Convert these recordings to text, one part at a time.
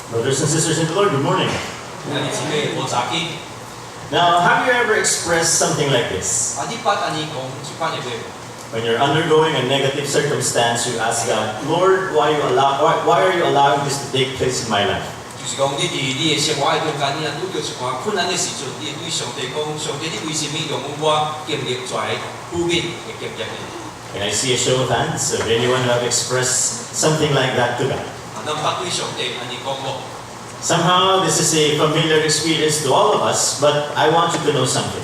Brothers and sisters in the Lord, good morning. 兄弟姊妹，我早起。 Now, have you ever expressed something like this? 你捌安尼讲一番的话无？ When you're undergoing a negative circumstance, you ask God, Lord, why are you allowing this to take place in my life? 就是讲，你伫你的生活的中间，你若遇到一寡困难的时阵，你会对上帝讲：上帝，你为什么容我经历这负面的经验呢？ Can I see a show of hands of anyone who have expressed something like that to God? 咱捌对上帝安尼讲无？ Somehow, this is a familiar experience to all of us, but I want you to know something.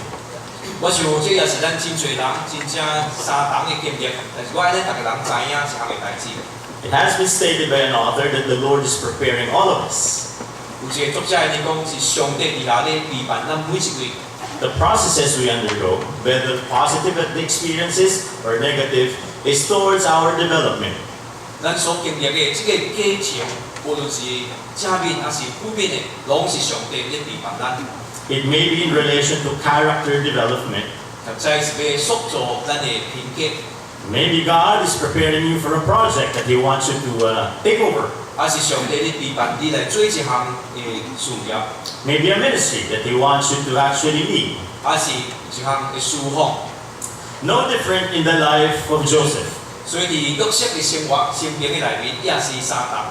我想这也是咱真侪人真正相同的经验，但是我爱咱逐个人知影一项的代志。 It has been stated by an author that the Lord is preparing all of us. 有一个作者安尼讲，是上帝伫下咧备办咱每一位。 The processes we undergo, whether positive experiences or negative, is towards our development. 咱所经历的这个过程，无论是正面还是负面的，拢是上帝咧备办咱。 It may be in relation to character development. 实在是要塑造咱的品格。 Maybe God is preparing you for a project that He wants you to take over. 还是上帝咧备办你来做一项的事业， Maybe a ministry that He wants you to actually lead. 还是一项的侍奉。 No different in the life of Joseph. 所以伫约瑟的生活、生命的内面，也是相同。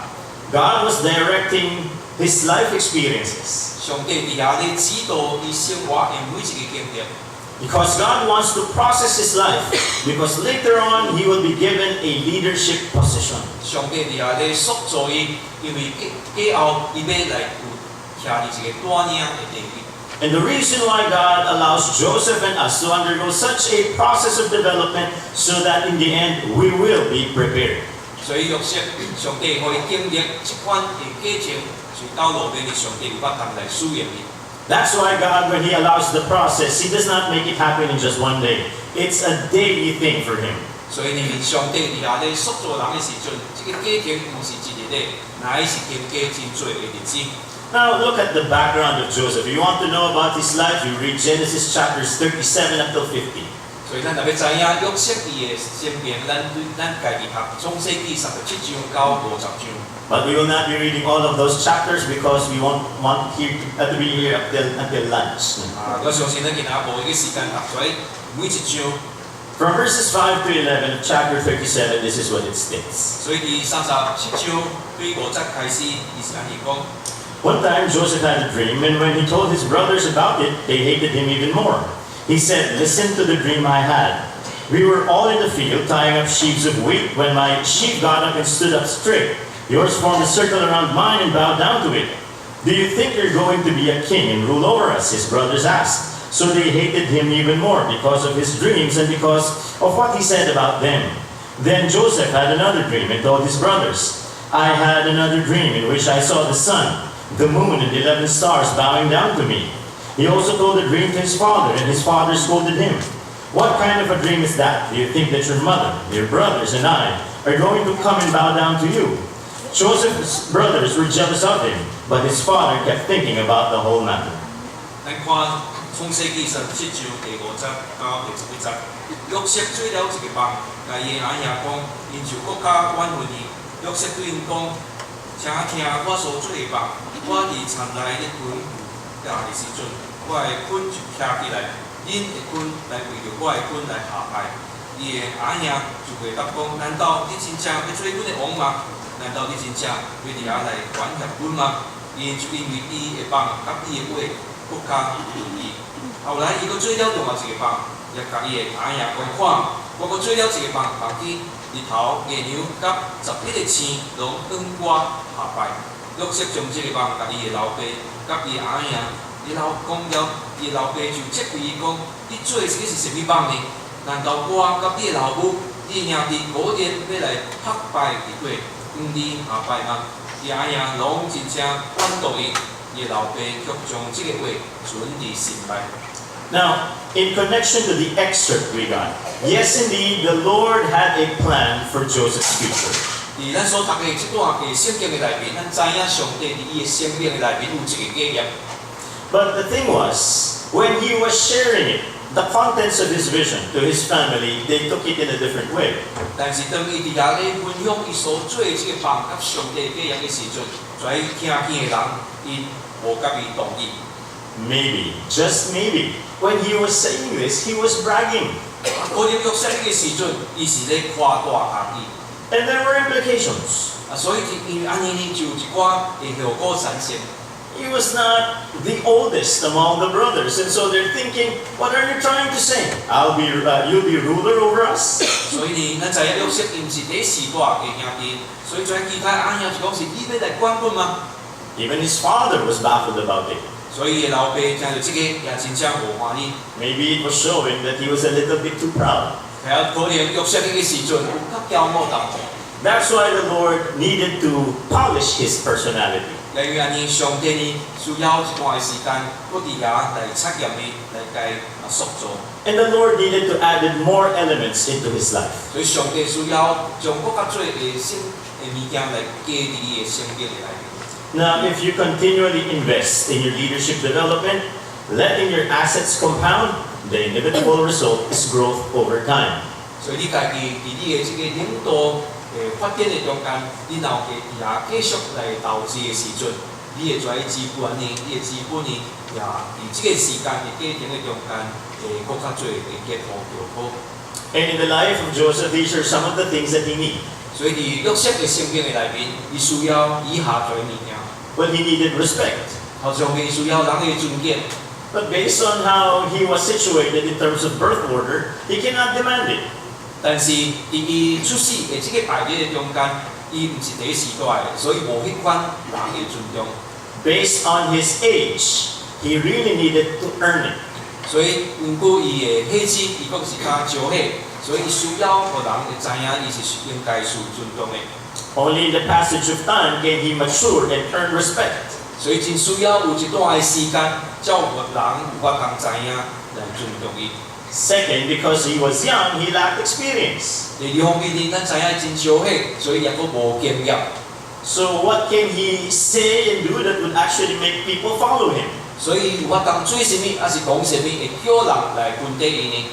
God was directing his life experiences. 上帝伫下咧指导伊生活的每一个经历。 Because God wants to process his life. Because later on he will be given a leadership position. 上帝伫下咧塑造伊，因为过后伊要来有徛伫一个带领的地位。 And the reason why God allows Joseph and us to undergo such a process of development so that in the end we will be prepared. 所以约瑟，上帝可以经历这款的过程，是到路边的上帝有法通来使用伊。 That's why God, when he allows the process, he does not make it happen in just one day. It's a daily thing for him. 所以呢，上帝伫下咧塑造人的时阵，这个过程不是一日的，乃是经过真多的日子。 Now look at the background of Joseph. If you want to know about his life, you read Genesis chapters 37 up till 50. 所以咱特别知影约瑟伊的生命，咱家己读创世纪37章到50章。 But we will not be reading all of those chapters because we won't want to be here until lunch. 我相信咱今仔无迄个时间读出来每一章。 From verses 5 to 11 of chapter 37, this is what it states. 所以伫37章对50开始，伊是安尼讲。 One time Joseph had a dream, and when he told his brothers about it, they hated him even more. He said, "Listen to the dream I had. We were all in the field tying up sheaves of wheat when my sheaf got up and stood up straight. Yours formed a circle around mine and bowed down to it. Do you think you're going to be a king and rule over us?" His brothers asked. So they hated him even more because of his dreams and because of what he said about them. Then Joseph had another dream and told his brothers, "I had another dream in which I saw the sun, the moon, and 11 stars bowing down to me." He also told the dream to his father, and his father scolded him. "What kind of a dream is that? Do you think that your mother, your brothers, and I are going to come and bow down to you?" Joseph's brothers were jealous of him, but his father kept thinking about the whole matter. 咱看创世纪37章第50到第11节，约瑟做了一个梦，甲伊的阿兄讲，因就国家怨恨伊。约瑟对因讲，请听我所做的梦，我伫田内咧捆鱼的时阵，我的捆就徛起来，恁的捆来为着我的捆来下拜。伊的阿兄就回答讲，难道你真正要做阮的王吗？难道你真正要伫遐来管辖阮吗？因就因为伊的梦甲伊的话，国家恨伊。后来伊阁做了另外一个梦，也甲伊的阿兄讲看，我阁做了一个梦，梦见日头、月亮甲11个星拢向我下拜。约瑟将这个梦甲伊的老爸、甲伊的阿兄，伊老讲了，伊的老爸就责备伊讲：你做的这个是什么梦呢？难道我甲你的老母、你兄弟五日要来拍拜伫过，向你下拜吗？伊阿兄拢真正反对伊，伊的老爸却将这个话存伫心内。 Now, in connection to the excerpt we got, yes, indeed, the Lord had a plan for Joseph's future. 伫咱所读的这段嘅圣经嘅内面，咱知影上帝伫伊嘅生命嘅内面有一个计划。 But the thing was, when he was sharing it, the contents of his vision to his family, they took it in a different way. 但是当伊伫遐咧分享伊所做的这个梦甲上帝计划的时阵，在听见的人，因无甲伊同意。Maybe, just maybe, when he was saying this, he was bragging. 可能约瑟迄个时阵，伊是咧夸大行伊。And there were implications. 所以因安尼呢，就有一寡会后果产生。He was not the oldest among the brothers, and so they're thinking, what are you trying to say? You'll be ruler over us? 所以呢，咱知影约瑟伊毋是第一时代嘅兄弟，所以跩其他阿兄就讲是你要来管阮吗？ Even his father was baffled about it. 所以老爸听到这个也真正无欢喜。Maybe it was showing that he was a little bit too proud. 可能约瑟迄个时阵有较骄傲淡薄。That's why the Lord needed to polish his personality. 例如安尼，上帝呢需要一段时间，搁伫遐来测验伊，来甲伊塑造。And the Lord needed to add more elements into his life. 所以上帝需要将搁较多嘅新嘅物件来加伫伊嘅生命里面。Now, if you continually invest in your leadership development, letting your assets compound, the inevitable result is growth over time. 所以你家己伫你嘅这个领导发展嘅中间，你若嘅也继续来投资嘅时阵，你嘅跩资本呢，你嘅资本呢，也伫这个时间嘅过程嘅中间，搁较多嘅结合着好。And in the life of Joseph, these are some of the things that he needed. 所以伫约瑟嘅生命嘅内面，伊需要以下侪物件。Well, he needed respect. 头上嘅需要人嘅尊敬。 But based on how he was situated in terms of birth order, he cannot demand it. 但是伫伊出世嘅这个排列嘅中间，伊毋是第一时代嘅，所以无迄款人嘅尊重。Based on his age, he really needed to earn it. 所以如果伊嘅血质，伊讲是较少血，所以需要互人会知影伊是应该受尊重嘅。 Only in the passage of time can he mature and earn respect. 所以真需要有一段嘅时间，才有人有法通知影来尊重伊。 Second, because he was young, he lacked experience. 第二方面呢，咱知影真少血，所以也阁无经验。 So what can he say and do that would actually make people follow him? 所以有法通做什么，还是讲什么，会叫人来跟随伊呢？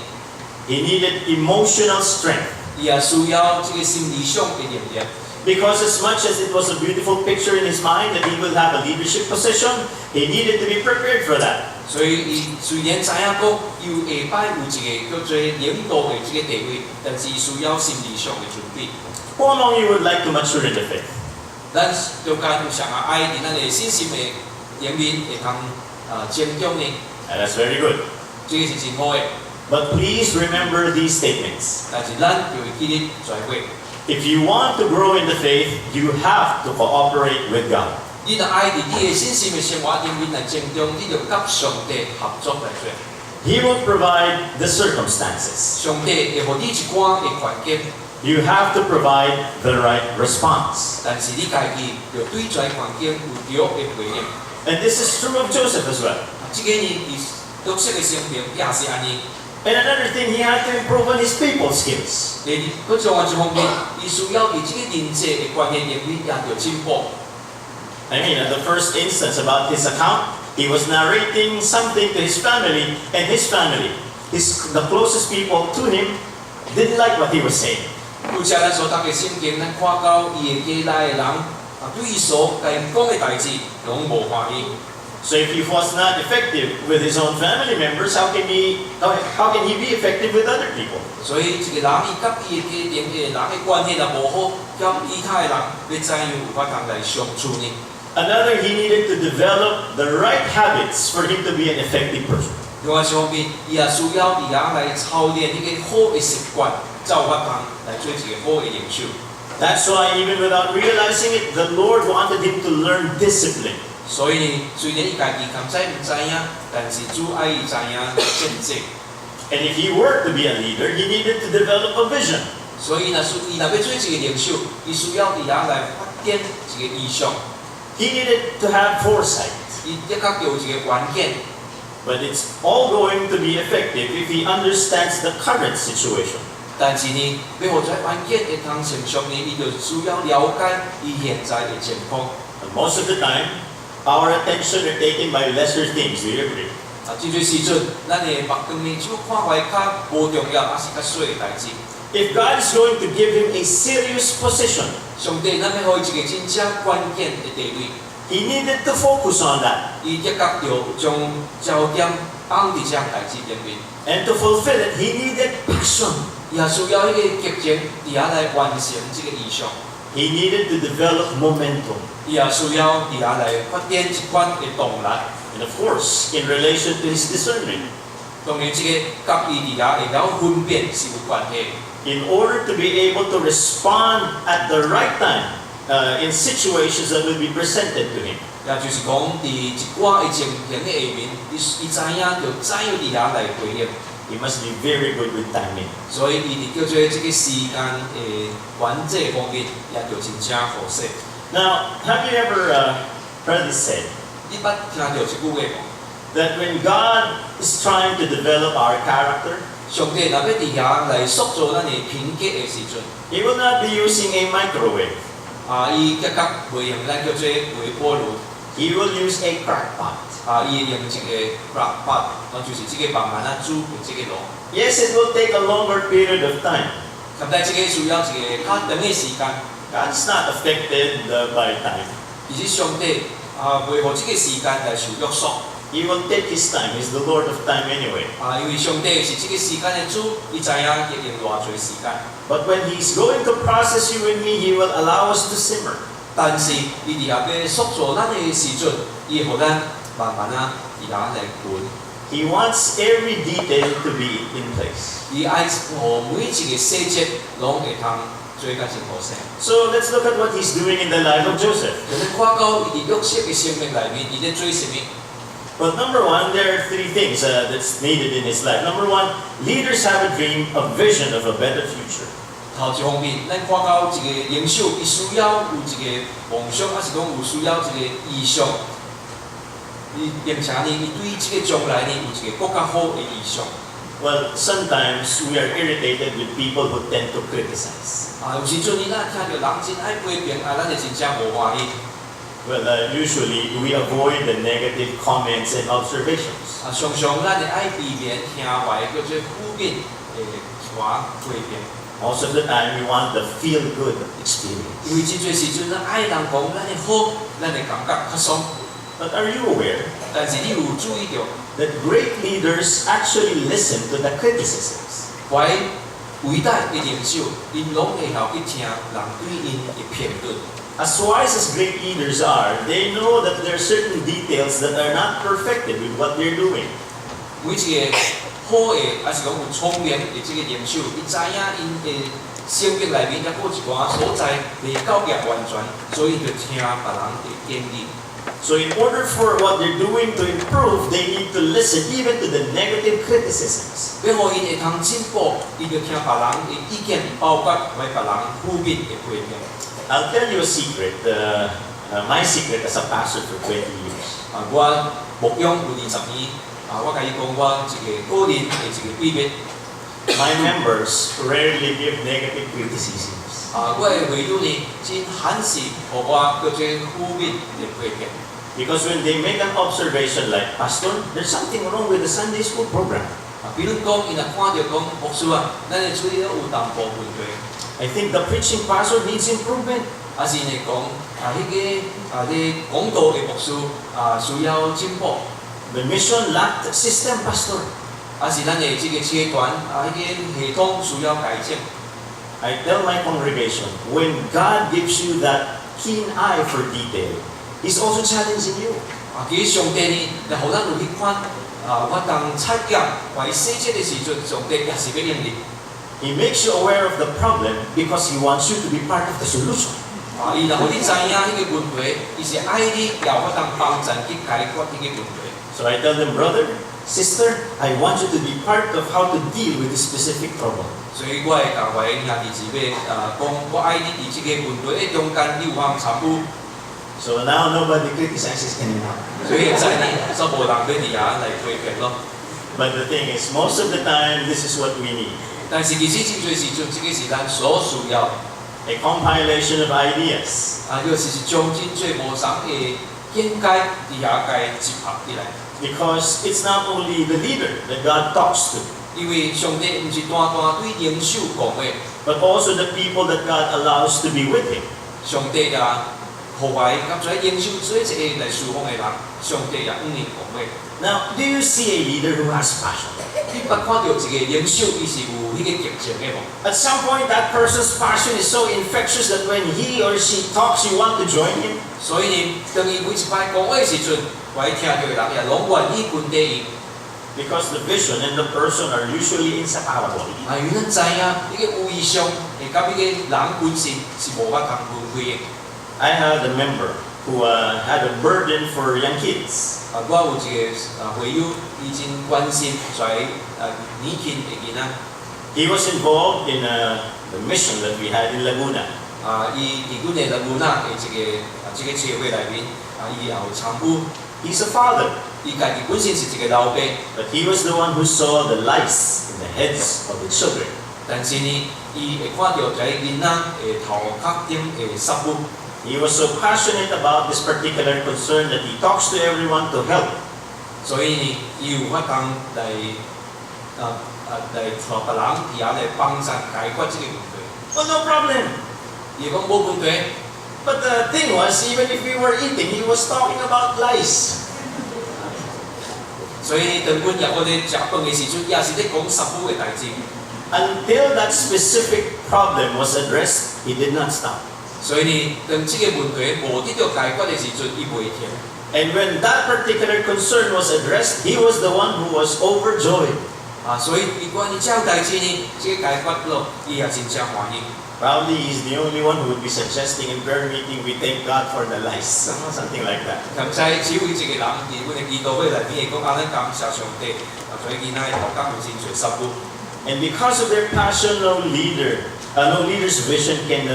He needed emotional strength. 伊也需要这个心理上嘅力量。 Because as much as it was a beautiful picture in his mind that he will have a leadership position, he needed to be prepared for that. 所以伊虽然知影讲，伊有下摆有一个叫做领导嘅这个地位，但是伊需要心理上嘅准备。 Who among you would like to mature in the faith? 咱中间有啥啊爱伫咱嘅信心嘅里面会通增长呢？ And that's very good. 这个是真好嘅。 But please remember these statements. 但是咱就会记得在过。 If you want to grow in the faith, you have to cooperate with God. 你若爱伫你嘅信心嘅生活里面来增长，你就甲上帝合作来做。 He will provide the circumstances. 上帝会互你一寡嘅环境， You have to provide the right response. 但是你家己就对在环境有对嘅回应。 And this is true of Joseph as well. 即个呢，约瑟嘅生命也是安尼。 And another thing, he had to improve on his people skills. 第二，佢重要一方面，伊需要伫即个人际嘅关系里面也要进步。 I mean, at the first instance about his account, he was narrating something to his family, and his family, the closest people to him, didn't like what he was saying. 有只咱所读嘅圣经，咱看到伊嘅家内嘅人，对伊所甲伊讲嘅代志，拢无欢喜。 So if he was not effective with his own family members, how can he be effective with other people? 所以一个人伊甲伊嘅家庭嘅人嘅关系若无好，咁其他嘅人要怎样有法通来相处呢？ Another, he needed to develop the right habits for him to be an effective person. 另外一方面，伊也需要伫遐来操练呢个好嘅习惯，才有法通来做一个好嘅领袖。 That's why even without realizing it, the Lord wanted him to learn discipline. 所以呢，虽然伊家己敢知唔知影，但是主爱伊知影正直。 And if he were to be a leader, he needed to develop a vision. 所以伊若要做一个领袖，伊需要伫遐来发展一个意向， He needed to have foresight. 伊的确有一个远见。 But it's all going to be effective if he understands the current situation. 但是呢，要互在远见会通成熟呢，伊就需要了解伊现在嘅情况。 And most of the time, our attention are taken by lesser things. Do you agree? 真侪时阵，咱的目光呢，只看怀较无重要，还是较小的代志。If God is going to give him a serious position, 上帝，咱要互伊一个真正关键的地位， he needed to focus on that. 伊的确要将焦点放伫这项代志顶面。 And to fulfill it, he needed passion. 伊也需要迄个激情，伫遐来完成这个意向。 He needed to develop momentum. 伊也需要伫遐来发展一款的动力。 And of course, in relation to his discernment. 当然，这个甲伊伫遐会晓分辨是有关系。 In order to be able to respond at the right time in situations that will be presented to him. 也就是讲，伫一寡的情形的下面，伊知影着怎样伫遐来回应。 He must be very good with timing. 所以，伊伫叫做这个时间的管制方面，也着真正好势。 Now, have you ever heard this said? 你捌听到一句话无？ That when God is trying to develop our character, 上帝若要伫遐来塑造咱的品格的时阵， He will not be using a microwave. 伊的确袂用咱叫做微波炉， He will use a crack pot. 伊会用一个 crack pot，就是这个慢慢煮用这个炉。 Yes, it will take a longer period of time. 但这个需要一个较长的时间， God's not affected by time. 而且上帝袂互这个时间来受约束。 He will take His time. He's the Lord of time anyway. 因为上帝是这个时间的主，伊知影要用偌侪时间。 But when He's going to process you and me, He will allow us to simmer. 但是伊伫遐要塑造咱的时阵，伊会互咱慢慢伫遐来滚。 He wants every detail to be in place. 伊爱互每一个细节拢会通做甲真好势。 So let's look at what He's doing in the life of Joseph. 就你看到伊伫约瑟嘅生命内面，伊咧做什么？ But number one, there are three things that's needed in his life. Number one, leaders have a dream, a vision of a better future. 头一方面，咱看到一个领袖，伊需要有一个梦想，还是讲有需要一个意向，并且呢，伊对这个将来呢有一个更加好的意向。 Well, sometimes we are irritated with people who tend to criticize. 有时阵呢，咱听到人真爱批评，咱就真正无欢喜。 Well, usually we avoid the negative comments and observations. 常常咱会爱避免听坏叫做负面的话批评。 Most of the time, we want the feel-good experience. 因为真侪时阵，咱爱人讲咱的好，咱会感觉较爽。 But are you aware 但是你有注意到， that great leaders actually listen to the criticisms? 怀伟大的领袖，因拢会晓去听人对因的评论。 As wise as great leaders are, they know that there are certain details that are not perfected with what they're doing. 每一个好的，还是讲有聪明的这个领袖，伊知影因的生命内面还有一寡所在未到达完全，所以就听别人的建议。 So in order for what they're doing to improve, they need to listen even to the negative criticisms. 要互因会通进步，伊就听别人的意见，包括为别人负面的批评。 I'll tell you a secret, my secret as a pastor for 20 years. 我牧养有20年，我甲伊讲我一个个人的一个秘密。 My members rarely give negative criticisms. 我的会友呢，真罕是互我叫做负面的批评。 Because when they make an observation like, Pastor, there's something wrong with the Sunday school program. 比如讲，伊若看到讲牧师咱的处理有淡薄问题。 I think the preaching pastor needs improvement. 还是呢讲迄个咧讲道的牧师需要进步， The mission lacked system, Pastor. 还是咱的这个车团迄个系统需要改进。 I tell my congregation, when God gives you that keen eye for detail, He's also challenging you. 其实上帝呢，来互咱有迄款我当察觉怀细节的时阵，上帝也是要应你。 He makes you aware of the problem because He wants you to be part of the solution. 伊若互你知影迄个问题，伊是爱你要我当帮助去解决迄个问题。 So I tell them, brother, sister, I want you to be part of how to deal with this specific problem. 所以我会甲我的兄弟姊妹讲，我爱你伫即个问题的中间，你有法参与。 So now nobody criticizes anymore. 所以现在呢，就无人要伫遐来批评咯。 But the thing is, most of the time, this is what we need. 但是其实真侪时阵，即个是咱所需要。 A compilation of ideas. 就是将真侪无同的见解伫遐甲集合起来。Because it's not only the leader that God talks to, 因为上帝毋是单单对领袖讲话， but also the people that God allows to be with him. 上帝也户外甲在领袖做一个来侍奉的人，上帝也愿意讲话。 Now, do you see a leader who has passion? 你捌看到一个领袖，伊是有迄个激情的无？ At some point, that person's passion is so infectious that when he or she talks, you want to join him. 所以呢，当伊每一摆讲话的时阵，我听到的人也拢愿意跟底伊。 Because the vision and the person are usually inseparable. 因为咱知影，迄个意象会甲迄个人本身是无法通分开的。 I had a member who had a burden for young kids. 我有一个会友，伊真关心在年轻的囡仔。 He was involved in the mission that we had in Laguna. 伊伫阮的人物呐的这个社会内面，伊也有参与。 He's a father, 伊家己本身是一个老爸， but he was the one who saw the lice in the heads of the children. 但是呢，伊会看到一个囡仔的头壳顶的虱目。 He was so passionate about this particular concern that he talks to everyone to help. 所以呢，伊有法通来来带别人伫遐来帮助解决这个问题。 Oh, no problem. 伊讲无问题， But the thing was, even if we were eating, he was talking about lice. 所以当阮也我咧食饭的时阵，也是咧讲虱目的代志。 Until that specific problem was addressed, he did not stop. 所以呢，当这个问题无得到解决的时阵，伊袂停。 And when that particular concern was addressed, he was the one who was overjoyed. 所以伊关于这样代志呢，这个解决了，伊也真正欢喜。 Probably he's the only one who would be suggesting in prayer meeting, we thank God for the lice, something like that. 感谢只有一个人，伫阮的祈祷会内面会讲，咱感谢上帝，所以囡仔的头壳有真侪虱目。 And because of their passion, no leader's vision can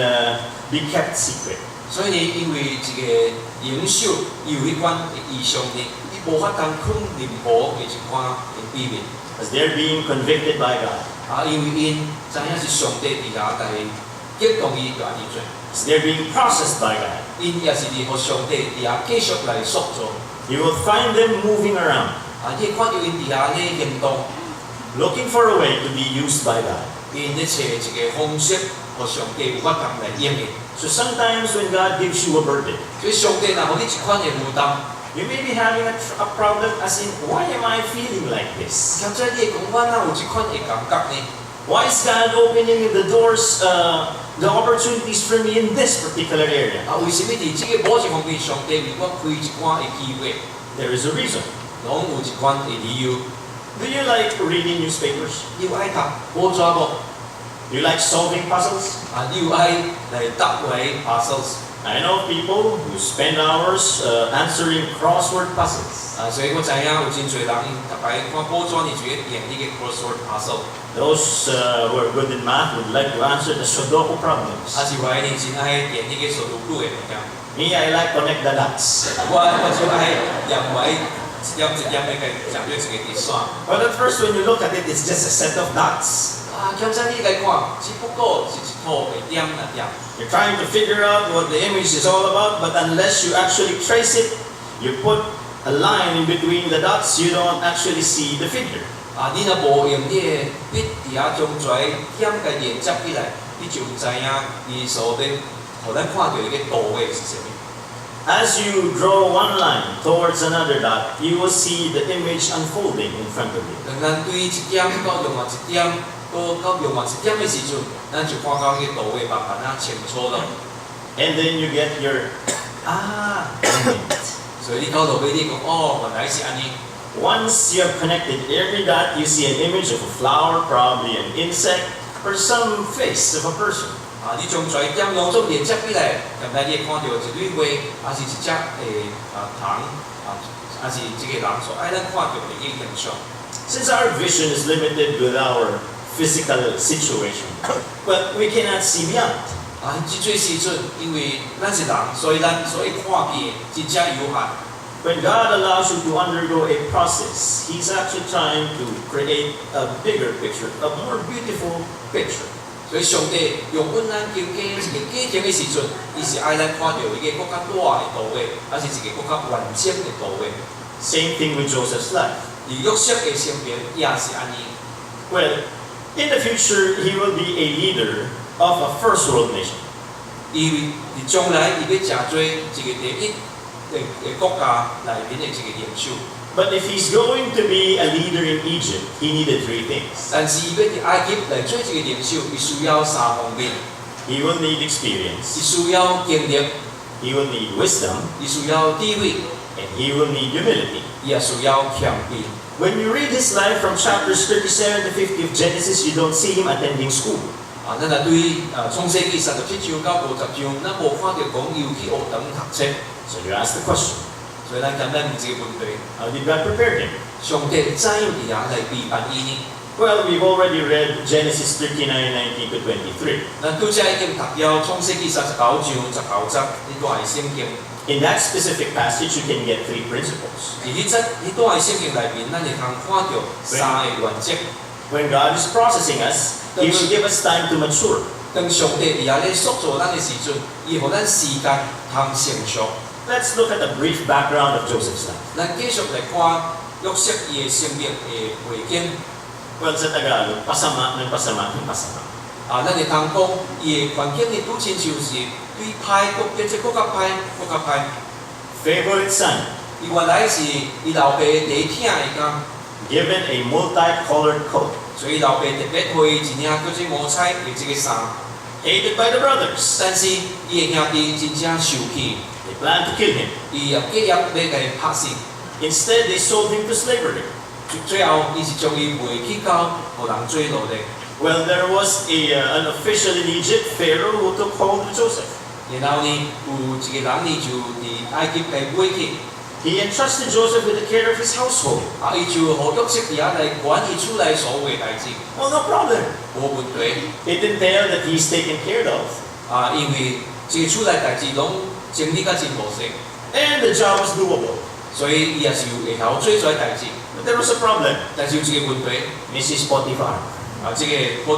be kept secret. 所以呢，因为一个领袖有迄款的意向呢，伊无法当藏任何的一款的秘密。 As they're being convicted by God. 因为因知影是上帝伫遐甲伊激动伊家己做， As they're being processed by God. 因也是伫互上帝伫遐继续来塑造。 You will find them moving around, 你会看到因伫遐咧行动， looking for a way to be used by God. 因咧找一个方式，互上帝有法通来应用。 So sometimes when God gives you a burden, 所以上帝若互你一款的负担， you may be having a problem as in, why am I feeling like this? 现在你会讲我哪有一款的感觉呢？ Why is God opening the doors, the opportunities for me in this particular area? 为什么伫这个某一方面，上帝为我开一款的机会， There is a reason. 拢有一款的理由。 Do you like reading newspapers? 你有爱读报纸无？ Do you like solving puzzles? 你有爱来答为 puzzles？ I know people who spend hours answering crossword puzzles. 所以我知影有真侪人，逐摆看报纸，你就会点迄个 crossword puzzle。 Those who are good in math would like to answer the Sudoku problems. 是我呢真爱点迄个数独的物件。 Me, I like connect the dots. 我就爱念为一点一点的甲讲对一个计算。 But at first, when you look at it, it's just a set of dots. 现在你来看，只不过是一套的点啊点。 You're trying to figure out what the image is all about, but unless you actually trace it, you put a line in between the dots, you don't actually see the figure. 你若无用你的笔伫遐将遮点甲连接起来，你就知影伊所要互咱看到迄个图的是啥物。 As you draw one line towards another dot, you will see the image unfolding in front of you. 当咱对一点到另外一点，到另外一点的时阵，咱就看到迄个图的慢慢清楚了。 And then you get your image. 所以你到落尾你讲原来是安尼。 Once you have connected every dot, you see an image of a flower, probably an insect, or some face of a person. 你将遮点拢做连接起来，咁咱你会看到一蕊花，还是一只虫，还是一个人所爱咱看到的一个形象。 Since our vision is limited with our physical situation, but we cannot see beyond. 即最时阵，因为咱是人，所以咱所以看见真正有限。 When God allows you to undergo a process, He's actually trying to create a bigger picture, a more beautiful picture. 所以上帝用阮咱经过一个过程的时阵，伊是爱咱看到一个更加大的图画，还是一个更加完整的图画。Same thing with Joseph's life. 而约瑟嘅生命也是安尼。Well, in the future, he will be a leader of a first world nation. 因为伫将来，伊要成做一个第一嘅国家内面嘅一个领袖。But if he's going to be a leader in Egypt, he needed three things. 但是伊要伫埃及来做一个领袖，伊需要三方面。He will need 伊 experience, 需要经历， he will need wisdom, 伊需要智慧， and he will need humility. 伊也需要谦卑。 When you read his life from chapters 37 to 50 of Genesis, you don't see him attending school. 咱若对创世纪37章到50章，咱无看到讲伊有去学堂读册， So you ask the question, 所以咱简单问一个问题： how did God prepare him? 上帝怎样伫遐来备办伊呢？ Well, we've already read Genesis 39:19 to 23. 咱拄则已經讀了創世記39章19節呢段嘅聖經。 In that specific passage, you can get three principles. 而呢段嘅聖經內面，咱會通看到三個原則。 When God is processing us, he will give us time to mature. 當上帝伫遐咧塑造咱嘅時陣，伊互咱時間通成熟。 Let's look at a brief background of Joseph's life. 咱繼續來看約瑟伊嘅生命嘅背景。 Well, sa Tagalog, pasama ng pasama ng pasama. 咱會通講伊嘅環境咧，拄親像是對歹國，變做國較歹，國較歹。 Favorite son, 伊原來是伊老爸第一疼嘅工。 given a multicolored coat. 所以老爸特別會一領叫做五彩嘅一個衫， Hated by the brothers. 但是伊嘅兄弟真正受氣， They planned to kill him. 伊也計劃要甲伊拍死。 Instead, they sold him to slavery. 最後，伊是將伊賣去到互人做奴隸。 Well, there was an official in Egypt, Pharaoh, who took hold of Joseph. 然後呢，有一個人呢就佇埃及甲伊買去， He entrusted Joseph with the care of his household. 伊就互約瑟佇遐來管理厝內所有嘅代志， Well, no problem. 無問題。 It entailed that he's taken care of. 因為即個厝內代志攏整理甲真無錯， And the job was doable. 所以伊也是有會曉做出來代志。 But there was a problem. 但是有一個問題， Mrs. Potiphar. 即個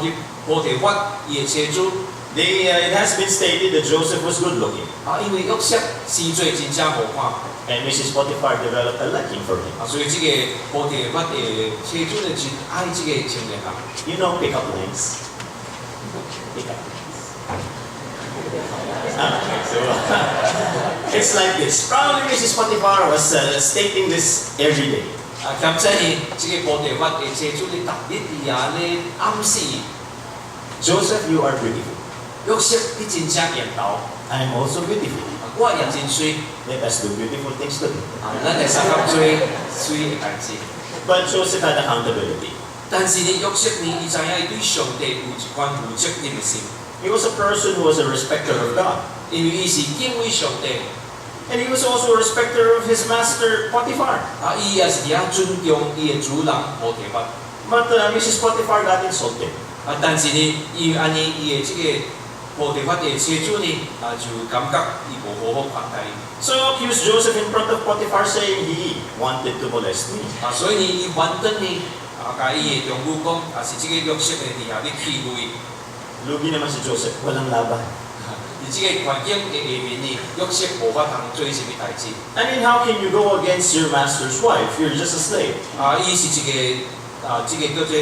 波提法伊嘅妻主。 It has been stated that Joseph was good looking. 因為約瑟生做真正好看， And Mrs. Potiphar developed a liking for him. 所以這個波提法嘅妻主呢，真愛這個青年人。 You know pickup lines? Pickup lines. So, it's like this. Probably Mrs. Potiphar was stating this every day. 咁即係這個波提法嘅妻主呢，特別啲啊咧暗示 Joseph, you are beautiful. 約瑟你真正緣投， I am also beautiful. 我也真水， Let us do beautiful things together. 咱係三合做水嘅代志。 But Joseph had accountability. 但是呢，約瑟呢，伊知影伊對上帝有一款負責任嘅心， He was a person who was a respecter of God. 因為伊是敬畏上帝， And he was also a respecter of his master Potiphar. 伊也是伫遐尊重伊嘅主人波提法。 But Mrs. Potiphar got insulted. 但是呢，伊安尼伊嘅這個波提法嘅妻主呢，就感覺伊無好好款待伊， So accused Joseph in front of Potiphar, saying he wanted to molest me. 所以呢，伊反登呢，甲伊嘅丈夫講，是這個約瑟呢，伫遐咧欺負伊。 Lugi naman si Joseph, walang laban. 而這個環境嘅下面呢，約瑟無法通做什麼代志。 I mean, how can you go against your master's wife? You're just a slave. 伊是一個這個叫做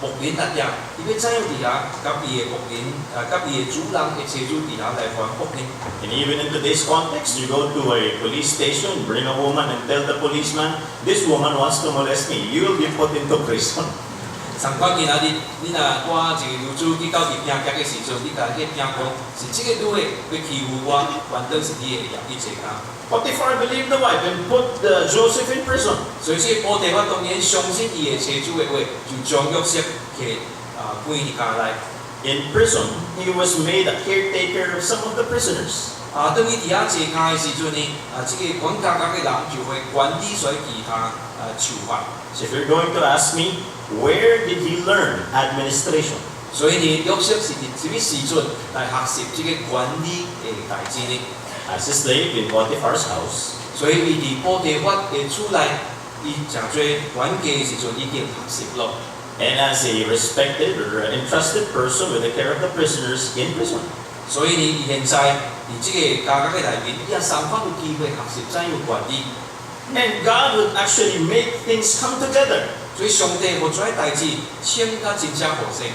僕人特點，伊要怎樣伫遐，甲伊嘅僕人，甲伊嘅主人嘅妻主伫遐來還僕人。 And even in today's context, you go to a police station, bring a woman and tell the policeman, this woman wants to molest me. You will be put into prison. 上關鍵啊！你若我一個女主去到入廳局嘅時陣，你甲迄廳講是這個女嘅要欺負我，反正是你嘅入去坐監。 Potiphar believed the wife and put Joseph in prison. 所以這個波提法當然相信伊嘅妻主嘅話，就將約瑟嘅關入家內。 In prison, he was made a caretaker of some of the prisoners. 當伊伫遐坐監嘅時陣呢，這個管家嘅人就會管理所其他囚犯。 So if you're going to ask me, where did he learn administration? 所以呢，約瑟是伫什麼時陣來學習這個管理嘅代志呢？ As a slave in Potiphar's house. 所以伊伫波提法嘅厝內，伊誠濟管家嘅時陣已經學習咯。 And as a respected or entrusted person with the care of the prisoners in prison. 所以呢，伊現在伫這個家嘅內面，伊也三番有機會學習怎樣管理。And God would actually make things come together. 所以上帝互做代志，签甲真正互生。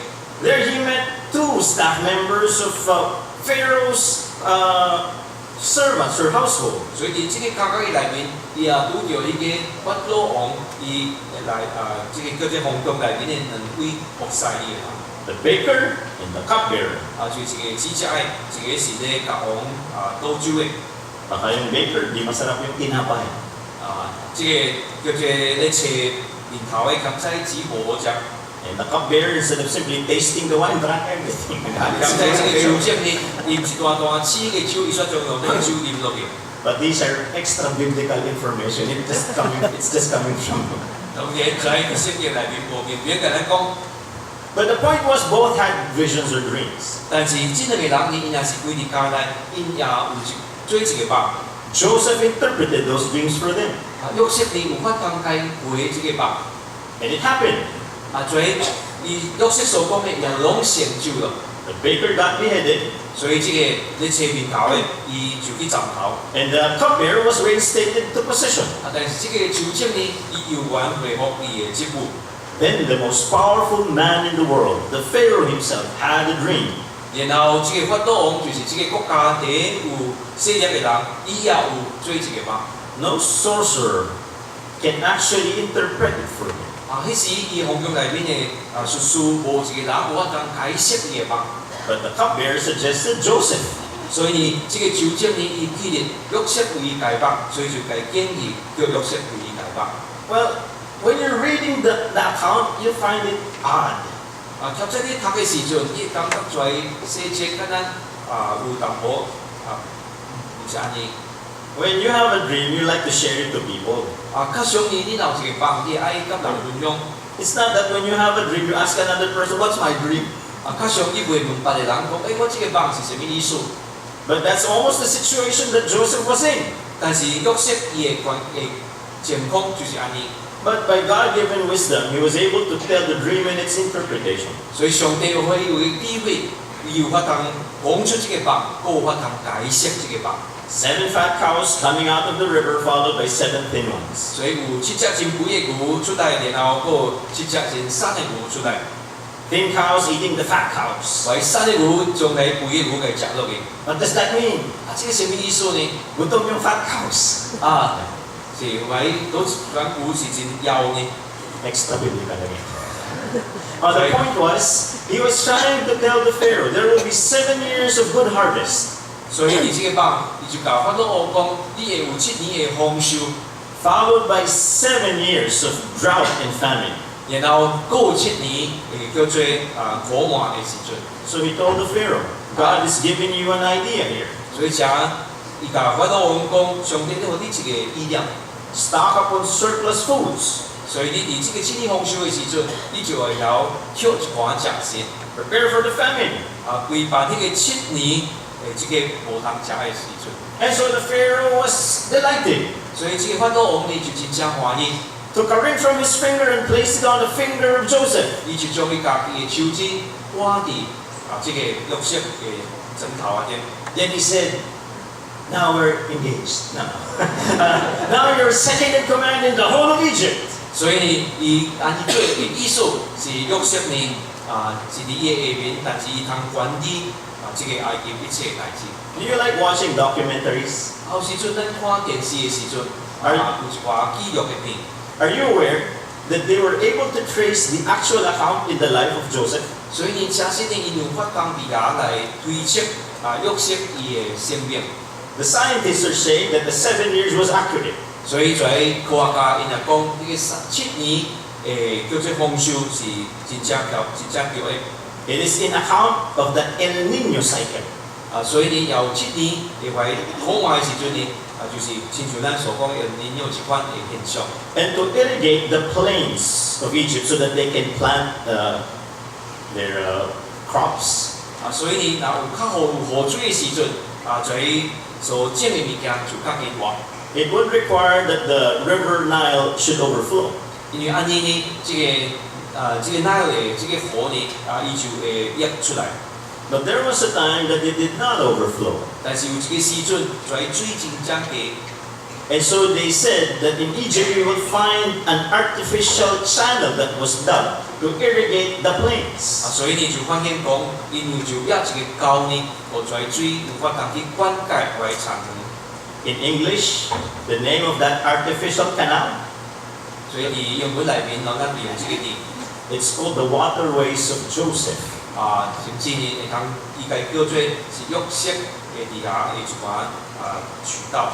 There he met 2 staff members of Pharaoh's servants or household. 所以伫即个家己内面，伊也拄着迄个法老王，伊来即个叫做皇宫内面的2位服侍伊的人。The baker and the cupbearer. 就是一个煮食的，一个是咧甲王倒酒的。Baka yung baker, di masarap yung tinapay. 即个叫做咧切面头的，甘仔煮无好食。And the cupbearer, instead of simply tasting the wine, drank everything. 甘仔即个酒精呢，伊毋是大大试个酒，伊煞将用那个酒啉落去。But these are extra biblical information. It's just coming from. 當然在聖經內面無明顯甲咱講， But the point was both had visions or dreams. 但是即兩個人呢，因也是規日家內，因也有做一個夢。Joseph interpreted those dreams for them. 約瑟呢有法當解回即個夢， And it happened. 做伊約瑟所講嘅，又攏成就了。 The baker got beheaded, 所以即個咧切面頭嘅，伊就去斬頭。 and the cupbearer was reinstated to position. 但是即個酒精呢，伊又原恢復伊嘅職務。 Then the most powerful man in the world, the Pharaoh himself, had a dream. 然後即個法老王就是即個國家第一有勢力嘅人，伊也有做一個夢。 No sorcerer can actually interpret it for him. 迄時伊皇宮內面嘅術士無一個人無法通解釋伊嘅夢。 But the cupbearer suggested Joseph. 所以呢，即個酒精呢，伊記得約瑟為伊解夢，所以就解建議叫約瑟為伊解夢。 Well, when you're reading the account, you find it odd. 及即啲讀嘅時陣，伊感覺在細節間有淡薄唔是安尼。 When you have a dream, you like to share it to people. 較常呢，你有一個夢，你愛甲人分享。 It's not that when you have a dream, you ask another person, "What's my dream?" 較常你會問別個人講，我這個夢是什麼意思？ But that's almost the situation that Joseph was in. 但是約瑟伊嘅情況就是安尼。 But by God-given wisdom, he was able to tell the dream and its interpretation. 所以上帝有可以有機會，伊有法通講出這個夢，佫有法通解釋這個夢。 7 fat cows coming out of the river, followed by 7 thin ones. 所以有7隻真肥嘅牛出來，然後佫有7隻真瘦嘅牛出來。 Thin cows eating the fat cows. 所以瘦嘅牛將嚟肥嘅牛嚟食落去。 What does that mean? 這個什麼意思呢？ Gutom yung fat cows. 是為嗰牛是真幼呢。 Extra biblical again. The point was, he was trying to tell the Pharaoh, there will be 7 years of good harvest, 所以你這個夢，伊就教法老王講，你會有7年嘅豐收， followed by 7 years of drought and famine. 然後佫有7年叫做苦旱嘅時陣。 So he told the Pharaoh, God is giving you an idea here. 所以伊教法老王講，上帝都有你一個意念， Stock up on surplus foods. 所以你伫這個7年豐收嘅時陣，你就會有抾一盤食先， Prepare for the famine. 規辦迄個7年這個無通食嘅時陣。 And so the Pharaoh was delighted. 所以這個法老王呢就真正歡喜， Took a ring from his finger and placed it on the finger of Joseph. 伊就將伊家己嘅手指掛佇這個約瑟嘅枕頭頂。 Then he said, now we're engaged. No. Now you're second in command in the whole of Egypt. 所以呢，伊安尼做嘅意思是約瑟呢是伫伊嘅下面，但是伊通管理這個埃及一切代志。 Do you like watching documentaries? 後時陣咱看電視嘅時陣，有一寡紀錄嘅片。 Are you aware that they were able to trace the actual account in the life of Joseph? 所以呢，真實呢，因用法工比較來推測約瑟伊嘅生命。 The scientists are saying that the 7 years was accurate. 所以在科學家因也講，呢個7年叫做豐收是真正叫嘅。 It is in account of the El Nino cycle. 所以呢，有7年會喺苦旱嘅時陣呢，就是親像咱所講嘅年有一款嘅現象。 And to irrigate the plains of Egypt so that they can plant their crops. 所以呢，若有較好有雨水嘅時陣，在所種嘅物件就較緊活。 It would require that the river Nile should overflow. 因為安尼呢，這個奈嘅這個河呢，伊就會溢出來。 But there was a time that it did not overflow. 但是有一個時陣，在水真正嘅， And so they said that in Egypt you will find an artificial channel that was dug to irrigate the plains. 所以呢就发现讲，因为就压一个沟呢，河在水有法通去灌溉来产园。In English, the name of that artificial canal, 所以伫英文内面，咱利用这个字， it's called the waterways of Joseph. 甚至呢会通伊家叫做是约瑟的底下的一款渠道。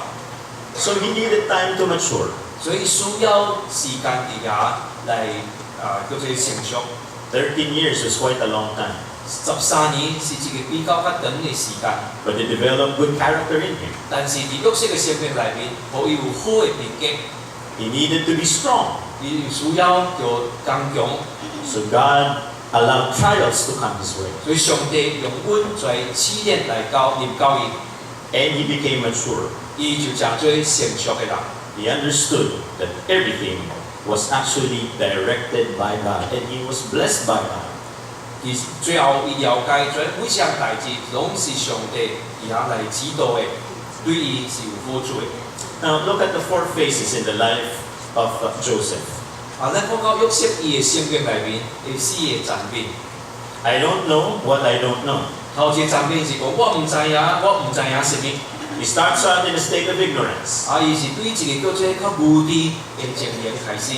So he needed time to mature. 所以需要时间底下来叫做成熟。 13 years was quite a long time. 13年是一个比较较长的时间， But he developed good character in him. 但是伫约瑟的生命内面，互伊有好的品格， He needed to be strong. 伊需要着刚强， So God allowed trials to come his way. 所以上帝用稳在试炼来临到伊， And he became mature. 伊就成做成熟的人。 He understood that everything was actually directed by God. And he was blessed by God. 伊最后伊了解，做每项代志拢是上帝伫遐来指导的，对伊是有好处的。 Now look at the four phases in the life of Joseph. 咱看到约瑟伊的生命内面的四个层面， I don't know what I don't know. 头一个层面是讲我唔知影什么。 He starts out in a state of ignorance. 伊是对一个叫做较无知的情形开始，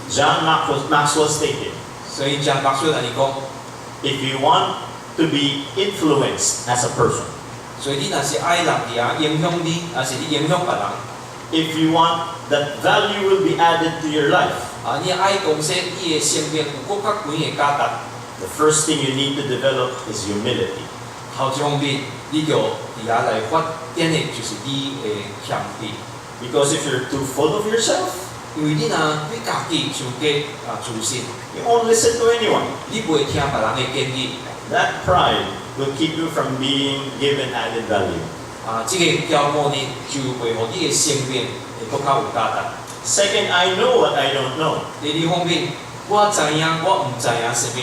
John Maxwell stated, 所以将白水来讲， if you want to be influenced as a person, 所以你若是爱人伫遐影响你，还是你影响别人， if you want that value will be added to your life, 你爱讲说你的生命有更较贵的价值， the first thing you need to develop is humility. 头一方面，你就伫遐来发展的就是你的谦卑， Because if you're too full of yourself, 因为你若对家己伤加自信， you won't listen to anyone. 你袂听别人的建议， That pride will keep you from being given added value. 这个骄傲呢，就会互你的生命会更较有价值。 Second, I know what I don't know. 第二方面，我知影，我唔知影什么。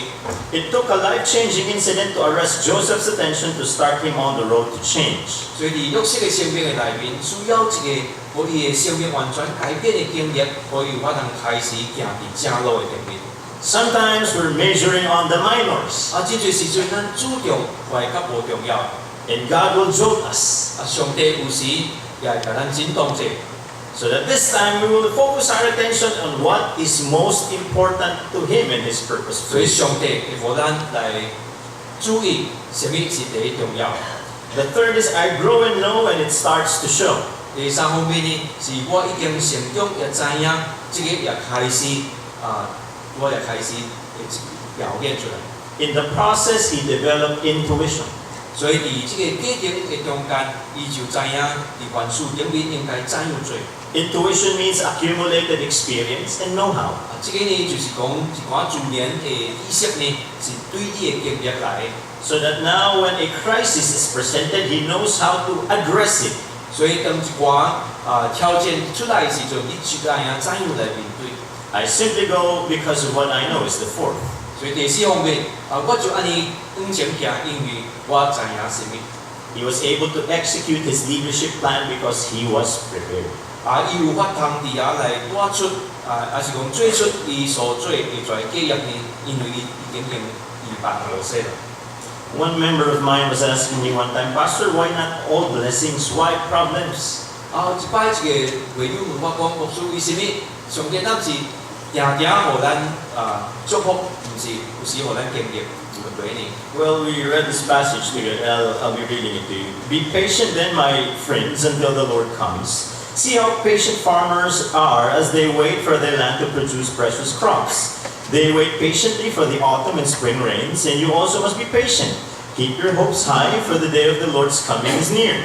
It took a life-changing incident to arrest Joseph's attention to start him on the road to change. 所以伫约瑟的生命的内面，需要一个互伊的生命完全改变的经历，互伊有法通开始行伫正路的顶面。 Sometimes we're measuring on the minors, 真侪时阵咱注重外较无重要， and God will jolt us. 上帝有时也会甲咱震动者。 So that this time we will focus our attention on what is most important to Him and His purpose. 所以上帝会互咱来注意什么是第一重要。 The third is I grow and know, and it starts to show. 第三方面呢，是我已经成长，也知影，这个也开始我也开始会表现出来。 In the process, he developed intuition. 所以伫这个过程的中间，伊就知影伫凡事顶面应该怎样做。 Intuition means accumulated experience and know-how. 这个呢就是讲一寡自然的意识呢，是对你的经历来的。 So that now when a crisis is presented, he knows how to address it. 所以当一寡挑战出来的时阵，你就知影怎样来面对。 I simply go because of what I know is the fourth. 所以第四方面，我就安尼往前行，因为我知影什么。 He was able to execute his leadership plan because he was prepared. 伊有法通伫遐来带出还是讲做出伊所做的在计划呢，因为伊已经用预办好势了。 One member of mine was asking me one time, Pastor, why not all blessings? Why problems? 一摆一个会友问我讲，牧师为什么上帝咱是定定互咱祝福，毋是有时互咱经历有问题呢？ Well, we read this passage together. I'll be reading it to you. Be patient then, my friends, until the Lord comes. See how patient farmers are as they wait for their land to produce precious crops. They wait patiently for the autumn and spring rains, and you also must be patient. Keep your hopes high, for the day of the Lord's coming is near.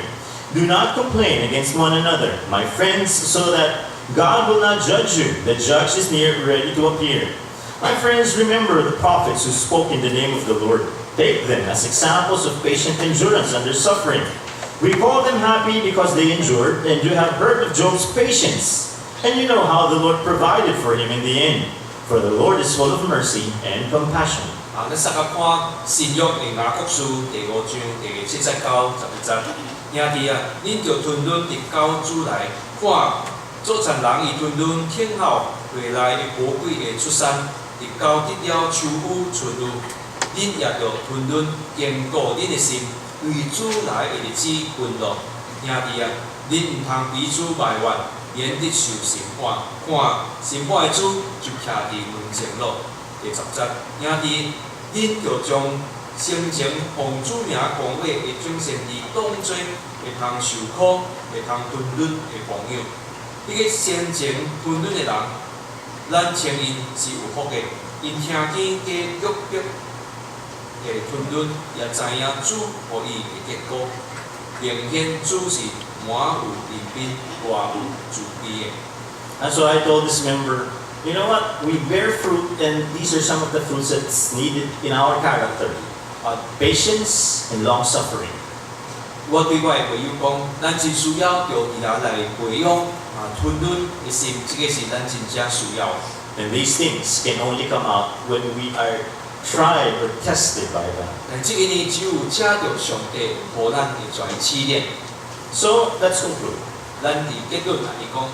Do not complain against one another, my friends, so that God will not judge you. The judge is near, ready to appear. My friends, remember the prophets who spoke in the name of the Lord. Take them as examples of patient endurance under suffering. We call them happy because they endured, and you have heard of Job's patience. And you know how the Lord provided for him in the end. For the Lord is full of mercy and compassion. 咱三甲看新约的雅各书第5章第7节到11节，兄弟啊，恁着吞忍伫教主来，看做田人伊吞吞听候未来的魔鬼会出山，直到得了秋雨春雨，恁也着吞吞坚固恁的心，为主来的日子奔落。兄弟啊，恁毋通彼此埋怨，免得受审判。看审判的主就徛伫门前咯。第10节，兄弟，恁着将生前奉主名讲话的种先知当作会通受苦、会通吞忍的朋友。迄个先前吞忍的人，咱称因是有福的，因听见加约伯的吞忍，也知影主予伊的结果。明显主是满有怜悯、大有慈悲的。And so I told this member, you know what? We bear fruit, and these are some of the fruits that's needed in our character: patience and long suffering. 我对我的朋友讲，咱真需要着伊拉来培养吞忍的心，这个是咱真正需要。And these things can only come out when we are tried or tested by God. 但这个呢，只有借着上帝，互咱会全试炼。So let's conclude. 咱伫结论来讲，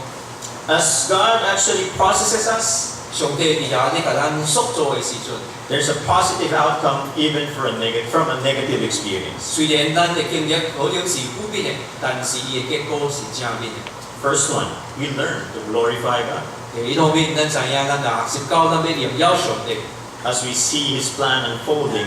As God actually processes us, 上帝伫遐咧甲咱塑造的时阵， there's a positive outcome even from a negative experience. 虽然咱的经历可能是负面的，但是伊的结果是正面的。First one, we learn to glorify God. 第一方面，咱知影咱学习到咱要荣耀上帝。As we see His plan unfolding,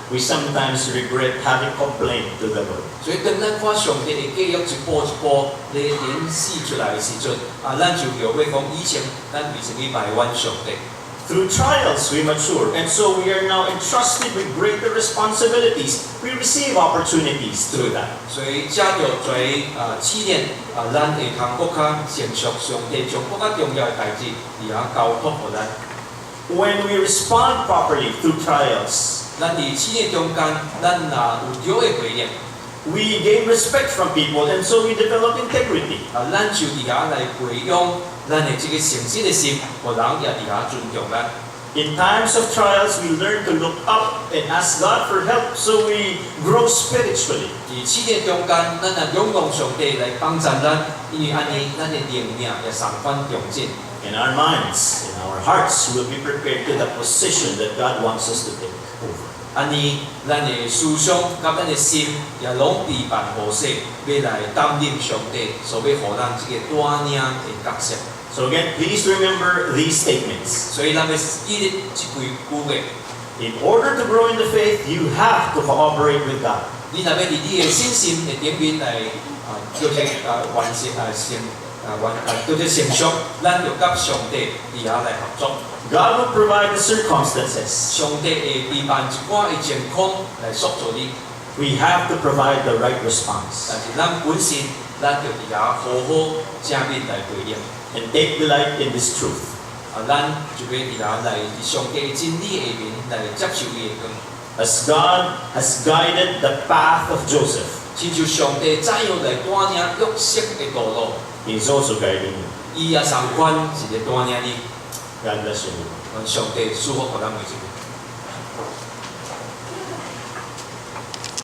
we sometimes regret having complained to the Lord. 所以，当咱看上帝的计划一步一步咧演示出来的时阵，咱就后悔讲以前咱为什么埋怨上帝？ Through trials, we mature, and so we are now entrusted with greater responsibilities. We receive opportunities through that. 所以，借着侪试炼，咱会通更较成熟上帝将更较重要的代志，伫遐交托互咱。When we respond properly through trials, 咱伫试炼中间，咱有对的回应， we gain respect from people, and so we develop integrity. 咱就伫遐来培养咱的这个诚实的心，互人也伫遐尊重咱。 In times of trials, we learn to look up and ask God for help, so we grow spiritually. 伫试炼中间，咱也仰望上帝来帮助咱，因为安尼咱的灵命也相反重进。 In our minds, in our hearts, we'll be prepared to the position that God wants us to take over. 安尼，咱的思想甲咱的心也拢备办好势，要来担任上帝所要互咱这个带领的角色。 So again, please remember these statements. 所以咱要记得这几句话。 In order to grow in the faith, you have to cooperate with God. 你若要伫你的信心的顶面来叫做完成叫做成熟，咱就甲上帝伫遐来合作。 God will provide the circumstances. 上帝会备办一寡的情况来塑造你， We have to provide the right response 但是咱本身咱就伫遐好好正面来回应。 and take delight in this truth. 咱就要伫遐来伫上帝的真理下面来接受伊的光。 As God has guided the path of Joseph, 亲像上帝怎样来带领约瑟的道路， He is also guiding you. 伊也相关是咧带领你。 God bless you. 上帝祝福互咱每一个。